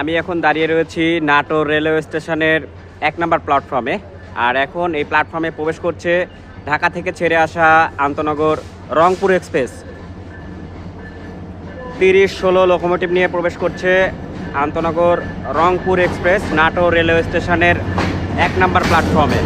আমি এখন দাঁড়িয়ে রয়েছি নাটোর রেলওয়ে স্টেশনের ১ নম্বর প্ল্যাটফর্মে। আর এখন এই প্ল্যাটফর্মে প্রবেশ করছে ঢাকা থেকে ছেড়ে আসা আন্তনগর রংপুর এক্সপ্রেস। ৩০-১৬ লোকোমোটিভ নিয়ে প্রবেশ করছে আন্তনগর রংপুর এক্সপ্রেস নাটোর রেলওয়ে স্টেশনের ১ নম্বর প্ল্যাটফর্মে।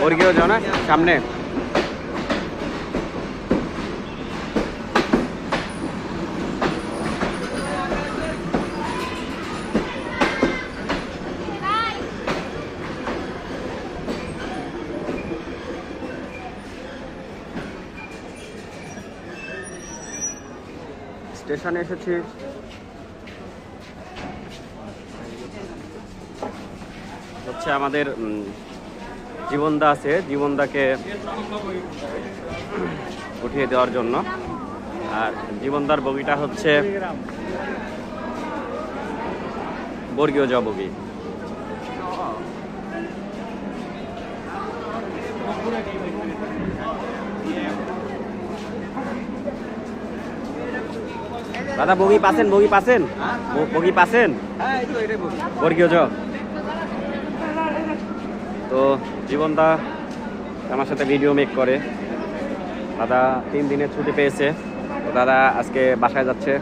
বর্গীয় যাও না সামনে। স্টেশনে এসেছি। হচ্ছে আমাদের জীবনদা আছে, জীবনদাকে উঠিয়ে দেওয়ার জন্য। আর জীবনদার বগিটা হচ্ছে বর্গীয় জ বগি। দাদা বগি পাচ্ছেন, বগি পাচ্ছেন, বগি পাচ্ছেন বর্গীয় জ। তো জীবনদা আমার সাথে ভিডিও মেক করে। দাদা 3 দিনের ছুটি পেয়েছে, তো দাদা আজকে বাসায় যাচ্ছে।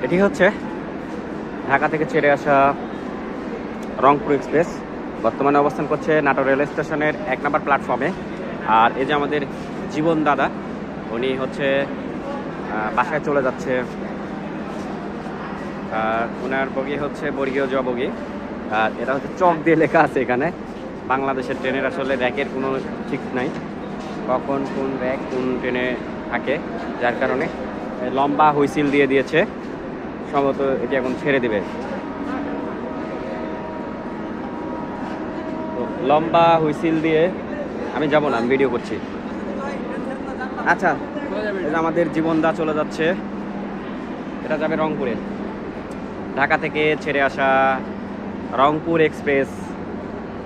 এটি হচ্ছে ঢাকা থেকে ছেড়ে আসা রংপুর এক্সপ্রেস। বর্তমানে অবস্থান করছে নাটোর রেল স্টেশনের 1 নম্বর প্ল্যাটফর্মে। আর এই যে আমাদের জীবন দাদা, উনি হচ্ছে বাসায় চলে যাচ্ছে। আর ওনার বগি হচ্ছে বর্গীয় জ বগি। আর এটা হচ্ছে চক দিয়ে লেখা আছে এখানে। বাংলাদেশের ট্রেনের আসলে র্যাকের কোনো ঠিক নাই, কখন কোন র্যাক কোন ট্রেনে থাকে, যার কারণে লম্বা হুইসিল দিয়ে দিয়েছে। সম্ভবত এটি এখন ছেড়ে দেবে। তো লম্বা হুইসিল দিয়ে আমি যাব না, আমি ভিডিও করছি। আচ্ছা, আমাদের জীবনদা চলে যাচ্ছে, এটা যাবে রংপুরে। ঢাকা থেকে ছেড়ে আসা রংপুর এক্সপ্রেস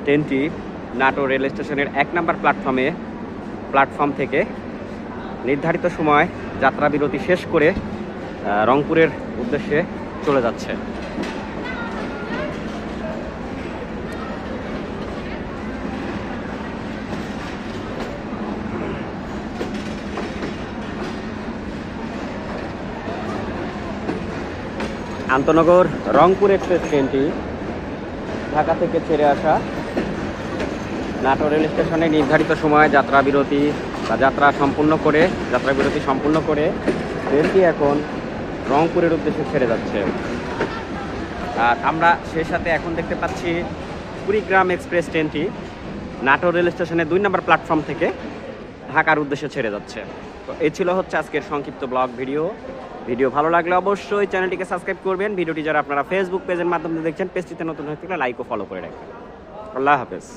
ট্রেনটি নাটোর রেল স্টেশনের 1 নম্বর প্ল্যাটফর্ম থেকে নির্ধারিত সময় যাত্রা বিরতি শেষ করে রংপুরের উদ্দেশ্যে চলে যাচ্ছে। আন্তনগর রংপুর এক্সপ্রেস ট্রেনটি ঢাকা থেকে ছেড়ে আসা নাটোর রেল স্টেশনে নির্ধারিত সময় যাত্রা বিরতি সম্পূর্ণ করে ট্রেনটি এখন রংপুরের উদ্দেশ্যে ছেড়ে যাচ্ছে। আর আমরা সেই সাথে এখন দেখতে পাচ্ছি কুড়িগ্রাম এক্সপ্রেস ট্রেনটি নাটোর রেল স্টেশনে 2 নম্বর প্ল্যাটফর্ম থেকে ঢাকার উদ্দেশ্যে ছেড়ে যাচ্ছে। তো এই ছিল হচ্ছে আজকের সংক্ষিপ্ত ব্লগ ভিডিও ভালো লাগলে অবশ্যই চ্যানেলটিকে সাবস্ক্রাইব করবেন। ভিডিওটি যারা আপনারা ফেসবুক পেজের মাধ্যমে দেখছেন, পেজটিতে নতুন হয়ে থাকলে লাইক ও ফলো করে রাখবেন। আল্লাহ হাফেজ।